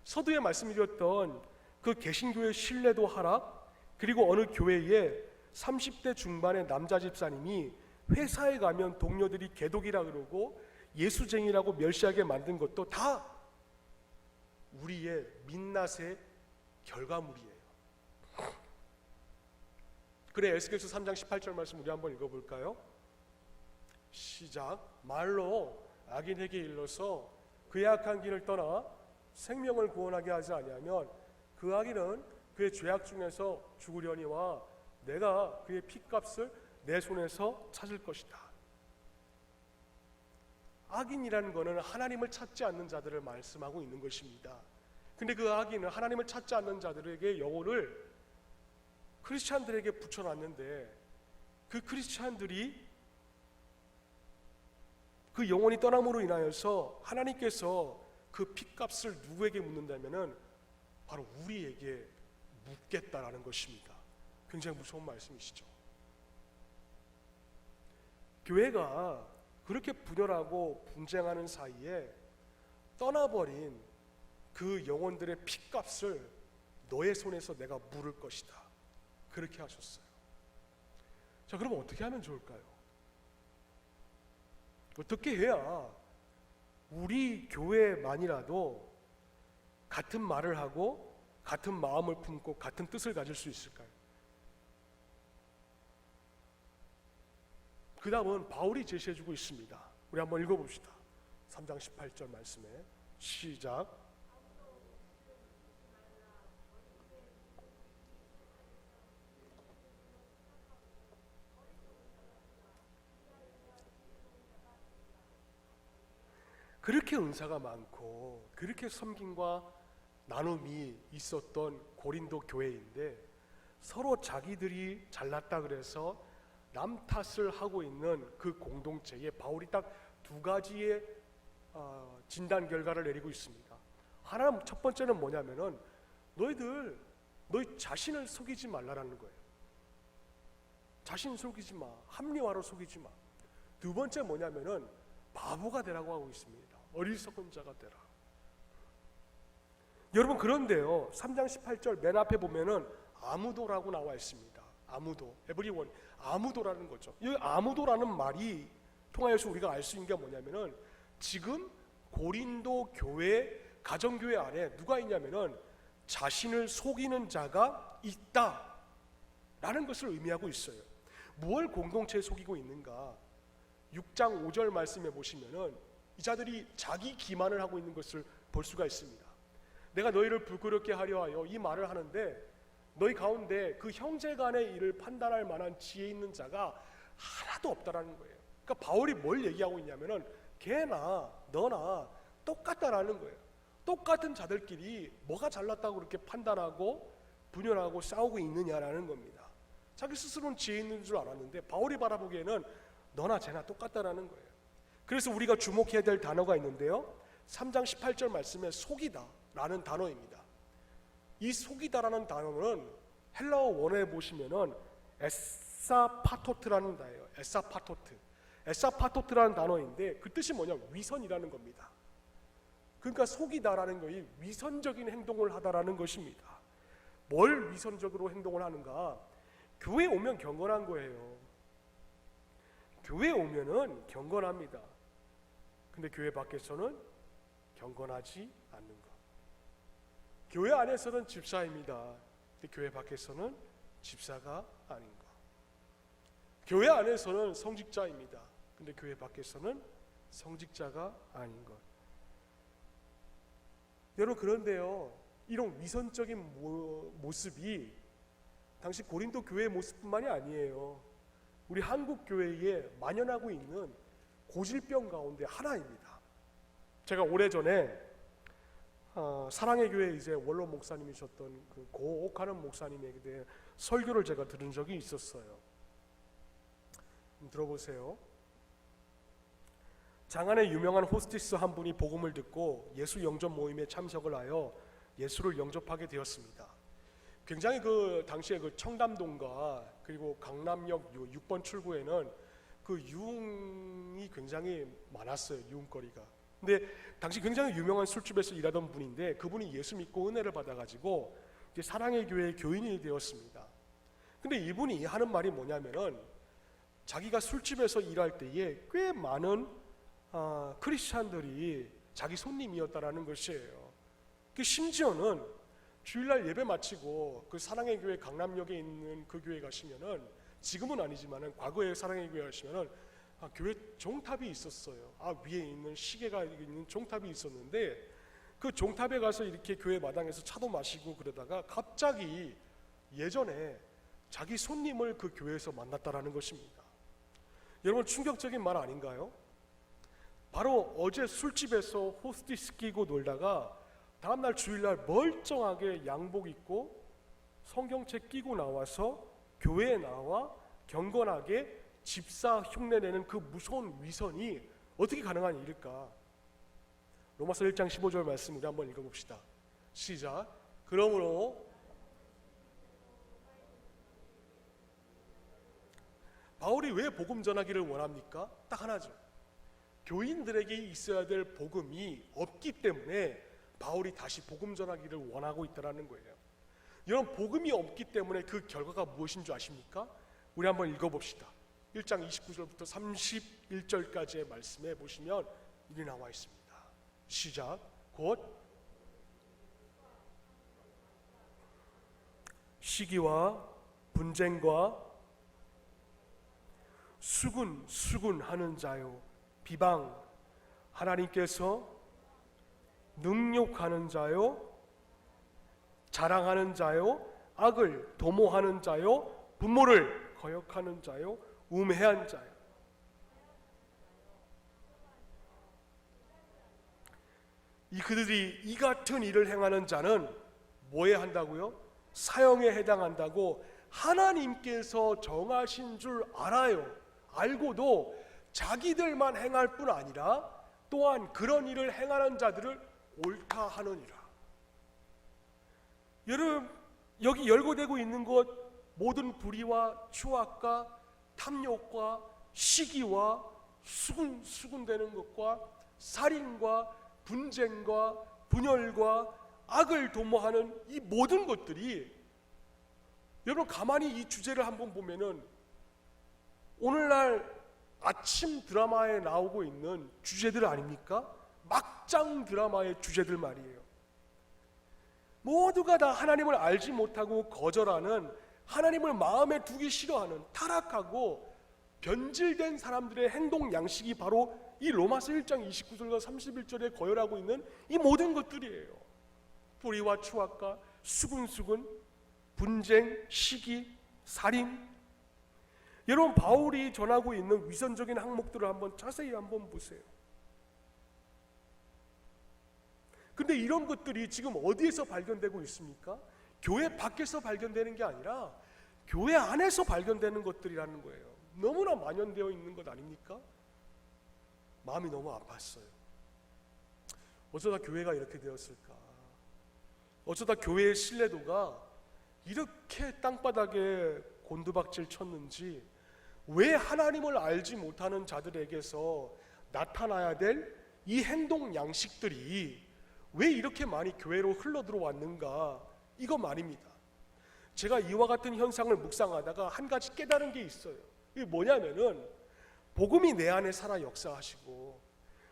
서두에 말씀드렸던 그 개신교의 신뢰도 하락, 그리고 어느 교회에 30대 중반의 남자 집사님이 회사에 가면 동료들이 개독이라 그러고 예수쟁이라고 멸시하게 만든 것도 다 우리의 민낯의 결과물이에요. 그래, 에스겔서 3장 18절 말씀 우리 한번 읽어볼까요? 시작. 말로 악인에게 일러서 그의 악한 길을 떠나 생명을 구원하게 하지 아니하면 그 악인은 그의 죄악 중에서 죽으려니와 내가 그의 핏값을 내 손에서 찾을 것이다. 악인이라는 것은 하나님을 찾지 않는 자들을 말씀하고 있는 것입니다. 근데 그 악인은 하나님을 찾지 않는 자들에게 영혼을 크리스찬들에게 붙여놨는데 그 크리스찬들이 그 영혼이 떠남으로 인하여서 하나님께서 그 핏값을 누구에게 묻는다면은 바로 우리에게 묻겠다라는 것입니다. 굉장히 무서운 말씀이시죠. 교회가 그렇게 분열하고 분쟁하는 사이에 떠나버린 그 영혼들의 핏값을 너의 손에서 내가 물을 것이다. 그렇게 하셨어요. 자, 그럼 어떻게 하면 좋을까요? 어떻게 해야 우리 교회만이라도 같은 말을 하고 같은 마음을 품고 같은 뜻을 가질 수 있을까요? 그 다음은 바울이 제시해주고 있습니다. 우리 한번 읽어봅시다. 3장 18절 말씀에 시작. 그렇게 은사가 많고 그렇게 섬김과 나눔이 있었던 고린도 교회인데 서로 자기들이 잘났다 그래서 남 탓을 하고 있는 그 공동체에 바울이 딱 두 가지의 진단 결과를 내리고 있습니다. 하나, 첫 번째는 뭐냐면은 너희 자신을 속이지 말라라는 거예요. 자신 속이지 마. 합리화로 속이지 마. 두 번째 뭐냐면은 바보가 되라고 하고 있습니다. 어리석은 자가 되라. 여러분, 그런데요 3장 18절 맨 앞에 보면은 아무도라고 나와 있습니다. 아무도, everyone, 아무도라는 거죠. 이 아무도라는 말이 통하여서 우리가 알 수 있는 게 뭐냐면은 지금 고린도 교회, 가정교회 안에 누가 있냐면은 자신을 속이는 자가 있다 라는 것을 의미하고 있어요. 무엇을 공동체에 속이고 있는가? 6장 5절 말씀에 보시면은 이 자들이 자기 기만을 하고 있는 것을 볼 수가 있습니다. 내가 너희를 부끄럽게 하려 하여 이 말을 하는데 너희 가운데 그 형제 간의 일을 판단할 만한 지혜 있는 자가 하나도 없다라는 거예요. 그러니까 바울이 뭘 얘기하고 있냐면은 걔나 너나 똑같다라는 거예요. 똑같은 자들끼리 뭐가 잘났다고 그렇게 판단하고 분열하고 싸우고 있느냐라는 겁니다. 자기 스스로는 지혜 있는 줄 알았는데 바울이 바라보기에는 너나 쟤나 똑같다라는 거예요. 그래서 우리가 주목해야 될 단어가 있는데요 3장 18절 말씀에 속이다 라는 단어입니다. 이 속이다라는 단어는 헬라어 원어에 보시면은 에사파토트라는 단어예요. 에사파토트라는 단어인데 그 뜻이 뭐냐면 위선이라는 겁니다. 그러니까 속이다라는 것이 위선적인 행동을 하다라는 것입니다. 뭘 위선적으로 행동을 하는가? 교회에 오면 경건한 거예요. 교회에 오면은 경건합니다. 근데 교회 밖에서는 경건하지 않는 것. 교회 안에서는 집사입니다. 근데 교회 밖에서는 집사가 아닌 것. 교회 안에서는 성직자입니다. 근데 교회 밖에서는 성직자가 아닌 것. 여러분, 그런데요 이런 위선적인 모습이 당시 고린도 교회의 모습뿐만이 아니에요. 우리 한국 교회에 만연하고 있는 고질병 가운데 하나입니다. 제가 오래전에 사랑의 교회 이제 원로 목사님이셨던 그 고옥하는 목사님에게 대해 설교를 제가 들은 적이 있었어요. 들어보세요. 장안의 유명한 호스티스 한 분이 복음을 듣고 예수 영접 모임에 참석을 하여 예수를 영접하게 되었습니다. 굉장히 그 당시에 그 청담동과 그리고 강남역 6번 출구에는 그 유흥이 굉장히 많았어요. 유흥거리가. 근데 당시 굉장히 유명한 술집에서 일하던 분인데 그분이 예수 믿고 은혜를 받아가지고 이제 사랑의 교회 교인이 되었습니다. 근데 이분이 하는 말이 뭐냐면은 자기가 술집에서 일할 때에 꽤 많은 크리스찬들이 자기 손님이었다라는 것이에요. 그 심지어는 주일날 예배 마치고 그 사랑의 교회 강남역에 있는 그 교회 가시면은 지금은 아니지만은 과거에 사랑의 교회 가시면은 교회 종탑이 있었어요. 위에 있는 시계가 있는 종탑이 있었는데 그 종탑에 가서 이렇게 교회 마당에서 차도 마시고 그러다가 갑자기 예전에 자기 손님을 그 교회에서 만났다라는 것입니다. 여러분, 충격적인 말 아닌가요? 바로 어제 술집에서 호스티스 끼고 놀다가 다음날 주일날 멀쩡하게 양복 입고 성경책 끼고 나와서 교회에 나와 경건하게 집사 흉내내는 그 무서운 위선이 어떻게 가능한 일일까? 로마서 1장 15절 말씀 우리 한번 읽어봅시다. 시작. 그러므로 바울이 왜 복음 전하기를 원합니까? 딱 하나죠. 교인들에게 있어야 될 복음이 없기 때문에 바울이 다시 복음 전하기를 원하고 있다는 거예요. 여러분, 복음이 없기 때문에 그 결과가 무엇인 줄 아십니까? 우리 한번 읽어봅시다. 1장 29절부터 31절까지의 말씀에 보시면 이리 나와 있습니다. 시작. 곧 시기와 분쟁과 수군하는 자요, 비방, 하나님께서 능욕하는 자요, 자랑하는 자요, 악을 도모하는 자요, 부모를 거역하는 자요, 우매한 자요. 그들이 이 같은 일을 행하는 자는 뭐에 한다고요? 사형에 해당한다고 하나님께서 정하신 줄 알아요. 알고도 자기들만 행할 뿐 아니라 또한 그런 일을 행하는 자들을 옳다 하느니라. 여러분, 여기 열거되고 있는 것, 모든 불의와 추악과 탐욕과 시기와 수군되는 것과 살인과 분쟁과 분열과 악을 도모하는 이 모든 것들이, 여러분 가만히 이 주제를 한번 보면은 오늘날 아침 드라마에 나오고 있는 주제들 아닙니까? 막장 드라마의 주제들 말이에요. 모두가 다 하나님을 알지 못하고 거절하는, 하나님을 마음에 두기 싫어하는 타락하고 변질된 사람들의 행동 양식이 바로 이 로마서 1장 29절과 31절에 거열하고 있는 이 모든 것들이에요. 불의와 추악과 수군, 분쟁, 시기, 살인. 여러분, 바울이 전하고 있는 위선적인 항목들을 한번 자세히 한번 보세요. 근데 이런 것들이 지금 어디에서 발견되고 있습니까? 교회 밖에서 발견되는 게 아니라 교회 안에서 발견되는 것들이라는 거예요. 너무나 만연되어 있는 것 아닙니까? 마음이 너무 아팠어요. 어쩌다 교회가 이렇게 되었을까? 어쩌다 교회의 신뢰도가 이렇게 땅바닥에 곤두박질 쳤는지, 왜 하나님을 알지 못하는 자들에게서 나타나야 될 이 행동 양식들이 왜 이렇게 많이 교회로 흘러들어왔는가, 이거 말입니다. 제가 이와 같은 현상을 묵상하다가 한 가지 깨달은 게 있어요. 이게 뭐냐면은, 복음이 내 안에 살아 역사하시고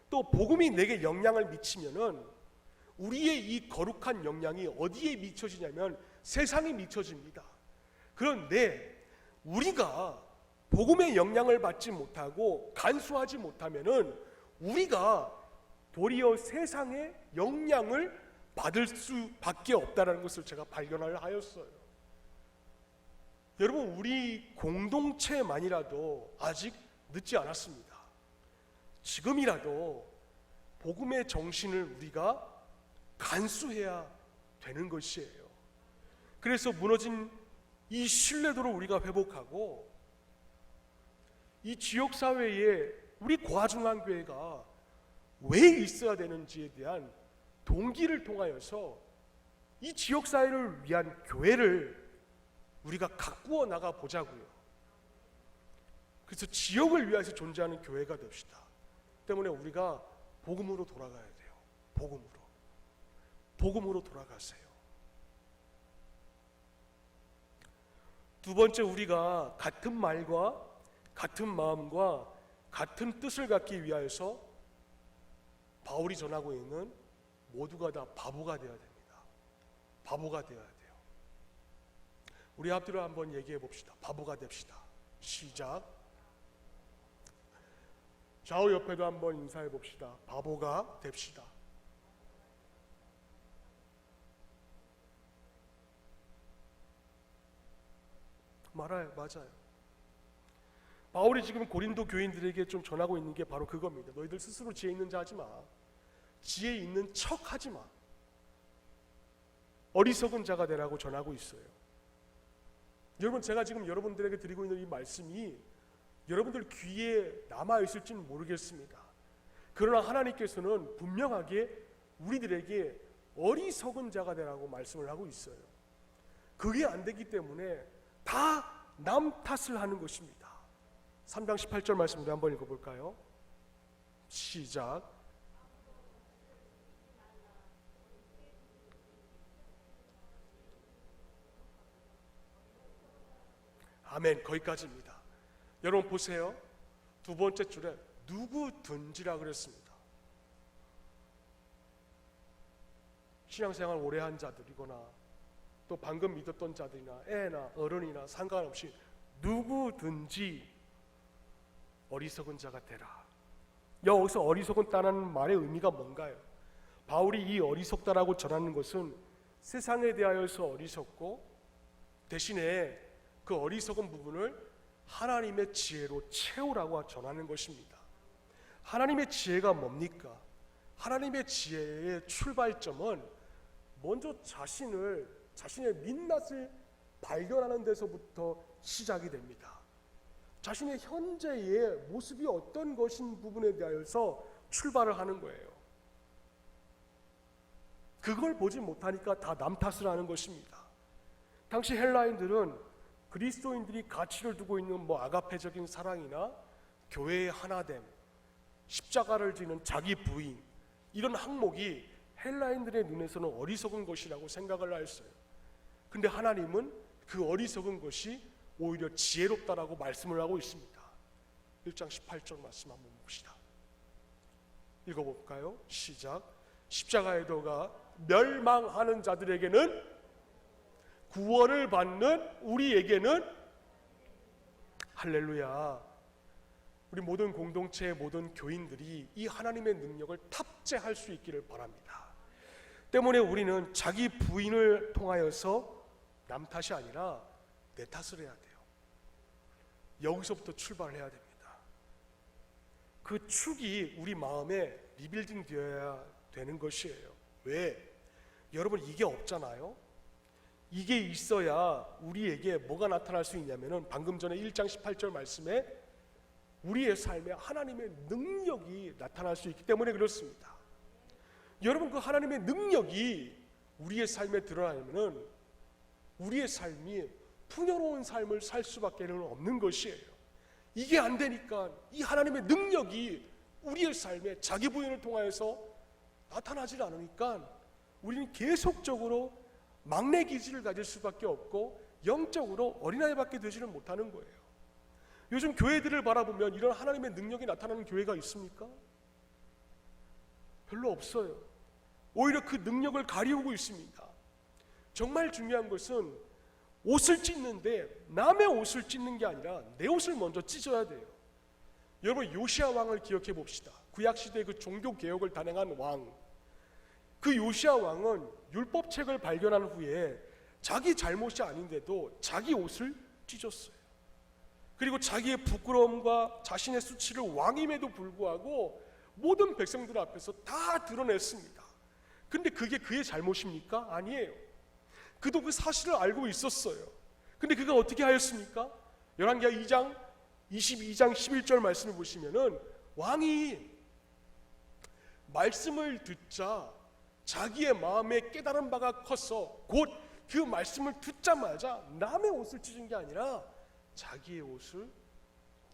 또 복음이 내게 영향을 미치면은 우리의 이 거룩한 영향이 어디에 미쳐지냐면 세상에 미쳐집니다. 그런데 우리가 복음의 영향을 받지 못하고 간수하지 못하면은 우리가 도리어 세상의 영향을 받을 수밖에 없다는 것을 제가 발견을 하였어요. 여러분, 우리 공동체만이라도 아직 늦지 않았습니다. 지금이라도 복음의 정신을 우리가 간수해야 되는 것이에요. 그래서 무너진 이 신뢰도를 우리가 회복하고 이 지역사회에 우리 고아중앙교회가 왜 있어야 되는지에 대한 동기를 통하여서 이 지역사회를 위한 교회를 우리가 가꾸어 나가 보자고요. 그래서 지역을 위해서 존재하는 교회가 됩시다. 때문에 우리가 복음으로 돌아가야 돼요. 복음으로 돌아가세요. 두 번째, 우리가 같은 말과 같은 마음과 같은 뜻을 갖기 위하여서 바울이 전하고 있는 모두가 다 바보가 되어야 됩니다. 바보가 되어야 돼요. 우리 앞뒤로 한번 얘기해 봅시다. 바보가 됩시다. 시작. 좌우 옆에도 한번 인사해 봅시다. 바보가 됩시다. 맞아요. 바울이 지금 고린도 교인들에게 좀 전하고 있는 게 바로 그겁니다. 너희들 스스로 지혜 있는 자 하지 마. 지혜 있는 척 하지 마. 어리석은 자가 되라고 전하고 있어요. 여러분, 제가 지금 여러분들에게 드리고 있는 이 말씀이 여러분들 귀에 남아있을지는 모르겠습니다. 그러나 하나님께서는 분명하게 우리들에게 어리석은 자가 되라고 말씀을 하고 있어요. 그게 안 되기 때문에 다 남 탓을 하는 것입니다. 3장 18절 말씀 우리 한번 읽어볼까요? 시작. 아멘. 거기까지입니다. 여러분 보세요. 두 번째 줄에 누구든지라 그랬습니다. 신앙생활 오래 한 자들이거나 또 방금 믿었던 자들이나 애나 어른이나 상관없이 누구든지 어리석은 자가 되라. 여기서 어리석은다는 말의 의미가 뭔가요? 바울이 이 어리석다라고 전하는 것은 세상에 대하여서 어리석고 대신에 그 어리석은 부분을 하나님의 지혜로 채우라고 전하는 것입니다. 하나님의 지혜가 뭡니까? 하나님의 지혜의 출발점은 먼저 자신의 민낯을 발견하는 데서부터 시작이 됩니다. 자신의 현재의 모습이 어떤 것인 부분에 대하여서 출발을 하는 거예요. 그걸 보지 못하니까 다 남 탓을 하는 것입니다. 당시 헬라인들은 그리스도인들이 가치를 두고 있는 아가페적인 사랑이나 교회의 하나됨, 십자가를 지는 자기 부인, 이런 항목이 헬라인들의 눈에서는 어리석은 것이라고 생각을 했어요. 근데 하나님은 그 어리석은 것이 오히려 지혜롭다라고 말씀을 하고 있습니다. 1장 18절 말씀 한번 봅시다. 읽어볼까요? 시작. 십자가의 도가 멸망하는 자들에게는 구원을 받는 우리에게는 할렐루야. 우리 모든 공동체의 모든 교인들이 이 하나님의 능력을 탑재할 수 있기를 바랍니다. 때문에 우리는 자기 부인을 통하여서 남 탓이 아니라 내 탓을 해야 돼요. 여기서부터 출발해야 됩니다. 그 축이 우리 마음에 리빌딩 되어야 되는 것이에요. 왜? 여러분 이게 없잖아요. 이게 있어야 우리에게 뭐가 나타날 수 있냐면은 방금 전에 1장 18절 말씀에 우리의 삶에 하나님의 능력이 나타날 수 있기 때문에 그렇습니다. 여러분 그 하나님의 능력이 우리의 삶에 드러나면은 우리의 삶이 풍요로운 삶을 살 수밖에 없는 것이에요. 이게 안 되니까 이 하나님의 능력이 우리의 삶에 자기 부인을 통하여서 나타나질 않으니까 우리는 계속적으로 막내 기질을 가질 수밖에 없고 영적으로 어린아이밖에 되지는 못하는 거예요. 요즘 교회들을 바라보면 이런 하나님의 능력이 나타나는 교회가 있습니까? 별로 없어요. 오히려 그 능력을 가리우고 있습니다. 정말 중요한 것은 옷을 찢는데 남의 옷을 찢는 게 아니라 내 옷을 먼저 찢어야 돼요. 여러분 요시야 왕을 기억해 봅시다. 구약시대의 그 종교개혁을 단행한 왕, 그 요시야 왕은 율법책을 발견한 후에 자기 잘못이 아닌데도 자기 옷을 찢었어요. 그리고 자기의 부끄러움과 자신의 수치를 왕임에도 불구하고 모든 백성들 앞에서 다 드러냈습니다. 근데 그게 그의 잘못입니까? 아니에요. 그도 그 사실을 알고 있었어요. 근데 그가 어떻게 하였습니까? 열왕기하 2장 22장 11절 말씀을 보시면은 왕이 말씀을 듣자 자기의 마음에 깨달은 바가 커서 곧 그 말씀을 듣자마자 남의 옷을 찢은 게 아니라 자기의 옷을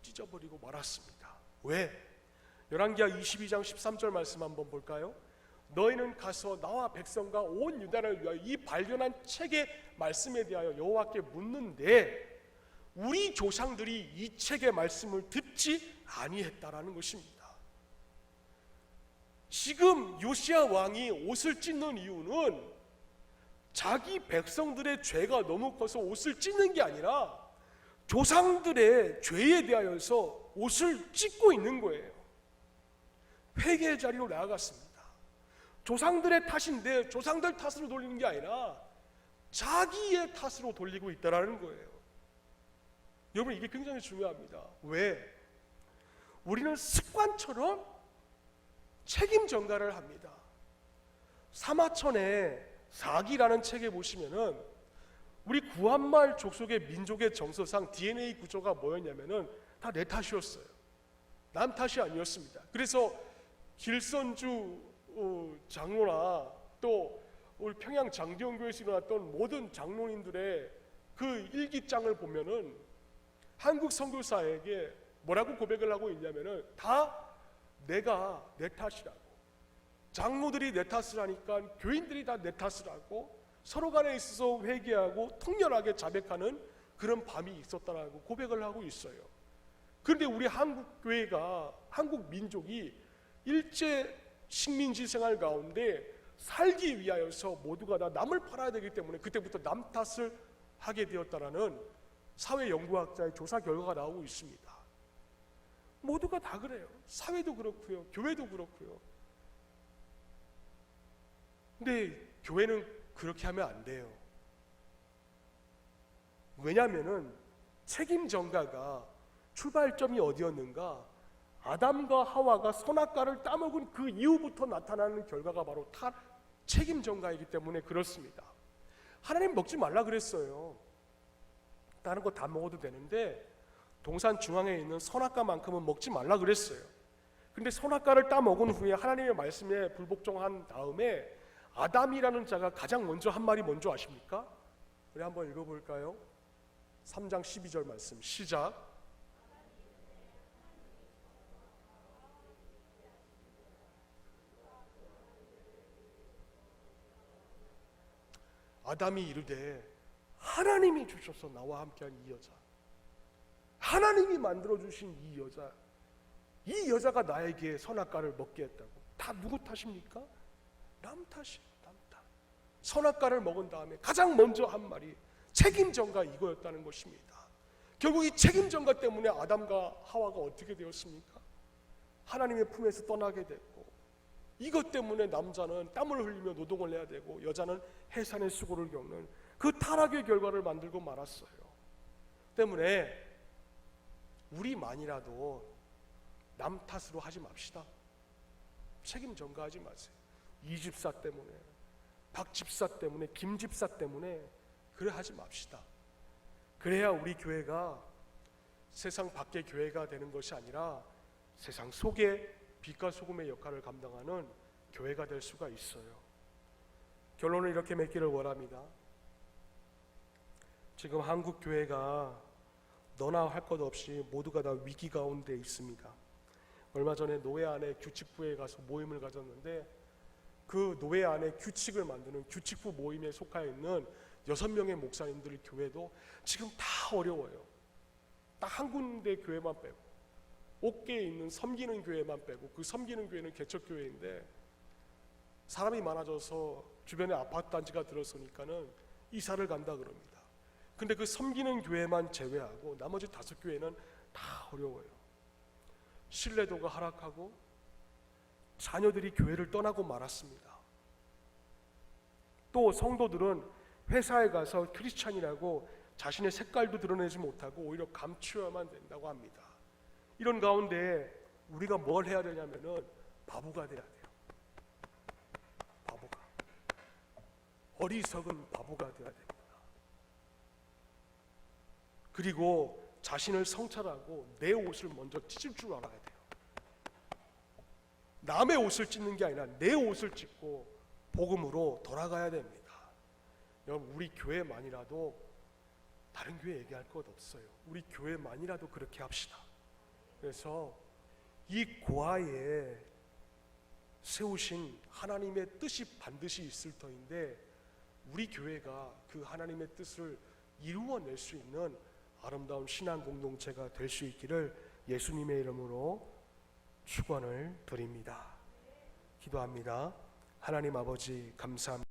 찢어버리고 말았습니다. 왜? 열왕기하 22장 13절 말씀 한번 볼까요? 너희는 가서 나와 백성과 온 유다를 위하여 이 발견한 책의 말씀에 대하여 여호와께 묻는데 우리 조상들이 이 책의 말씀을 듣지 아니했다라는 것입니다. 지금 요시야 왕이 옷을 찢는 이유는 자기 백성들의 죄가 너무 커서 옷을 찢는 게 아니라 조상들의 죄에 대하여서 옷을 찢고 있는 거예요. 회개의 자리로 나아갔습니다. 조상들의 탓인데 조상들 탓으로 돌리는 게 아니라 자기의 탓으로 돌리고 있다라는 거예요. 여러분 이게 굉장히 중요합니다. 왜? 우리는 습관처럼 책임 전가를 합니다. 사마천의 사기라는 책에 보시면은 우리 구한말 족속의 민족의 정서상 DNA 구조가 뭐였냐면은 다 내 탓이었어요. 남 탓이 아니었습니다. 그래서 길선주 장로나 또 우리 평양 장대원교회에서 일어났던 모든 장로님들의 그 일기장을 보면은 한국 선교사에게 뭐라고 고백을 하고 있냐면은 다 내가 내 탓이라고, 장로들이 내 탓을 하니까 교인들이 다 내 탓을 하고 서로 간에 있어서 회개하고 통렬하게 자백하는 그런 밤이 있었다라고 고백을 하고 있어요. 그런데 우리 한국 교회가, 한국 민족이 일제 식민지 생활 가운데 살기 위하여서 모두가 다 남을 팔아야 되기 때문에 그때부터 남 탓을 하게 되었다라는 사회연구학자의 조사 결과가 나오고 있습니다. 모두가 다 그래요. 사회도 그렇고요, 교회도 그렇고요. 근데 교회는 그렇게 하면 안 돼요. 왜냐하면은 책임 전가가 출발점이 어디였는가? 아담과 하와가 선악과를 따먹은 그 이후부터 나타나는 결과가 바로 책임 전가이기 때문에 그렇습니다. 하나님 먹지 말라 그랬어요. 다른 거 다 먹어도 되는데 동산 중앙에 있는 선악과만큼은 먹지 말라 그랬어요. 근데 선악과를 따먹은 후에 하나님의 말씀에 불복종한 다음에 아담이라는 자가 가장 먼저 한 말이 뭔지 아십니까? 우리 한번 읽어볼까요? 3장 12절 말씀 시작. 아담이 이르되 하나님이 주셔서 나와 함께한 이 여자, 하나님이 만들어주신 이 여자가 나에게 선악과를 먹게 했다고. 다 누구 탓입니까? 남 탓이에요. 남 탓. 선악과를 먹은 다음에 가장 먼저 한 말이 책임 전가 이거였다는 것입니다. 결국 이 책임 전가 때문에 아담과 하와가 어떻게 되었습니까? 하나님의 품에서 떠나게 됐고, 이것 때문에 남자는 땀을 흘리며 노동을 해야 되고 여자는 해산의 수고를 겪는 그 타락의 결과를 만들고 말았어요. 때문에 우리만이라도 남 탓으로 하지 맙시다. 책임 전가하지 마세요. 이 집사 때문에, 박 집사 때문에, 김 집사 때문에 그래 하지 맙시다. 그래야 우리 교회가 세상 밖의 교회가 되는 것이 아니라 세상 속에 빛과 소금의 역할을 감당하는 교회가 될 수가 있어요. 결론을 이렇게 맺기를 원합니다. 지금 한국 교회가 너나 할 것 없이 모두가 다 위기 가운데 있습니다. 얼마 전에 노회 안에 규칙부에 가서 모임을 가졌는데 그 노회 안에 규칙을 만드는 규칙부 모임에 속하여 있는 6명의 목사님들 교회도 지금 다 어려워요. 딱 한 군데 교회만 빼고, 옥계에 있는 섬기는 교회만 빼고, 그 섬기는 교회는 개척교회인데 사람이 많아져서 주변에 아파트 단지가 들어서니까는 이사를 간다 그럽니다. 근데 그 섬기는 교회만 제외하고 나머지 5교회는 다 어려워요. 신뢰도가 하락하고 자녀들이 교회를 떠나고 말았습니다. 또 성도들은 회사에 가서 크리스찬이라고 자신의 색깔도 드러내지 못하고 오히려 감추어야만 된다고 합니다. 이런 가운데 우리가 뭘 해야 되냐면은 바보가 돼야 돼요. 바보가. 어리석은 바보가 돼야 됩니다. 그리고 자신을 성찰하고 내 옷을 먼저 찢을 줄 알아야 돼요. 남의 옷을 찢는 게 아니라 내 옷을 찢고 복음으로 돌아가야 됩니다. 여러분, 우리 교회만이라도 다른 교회 얘기할 것 없어요. 우리 교회만이라도 그렇게 합시다. 그래서 이 고아에 세우신 하나님의 뜻이 반드시 있을 터인데 우리 교회가 그 하나님의 뜻을 이루어낼 수 있는 아름다운 신앙 공동체가 될 수 있기를 예수님의 이름으로 축원을 드립니다. 기도합니다. 하나님 아버지 감사합니다.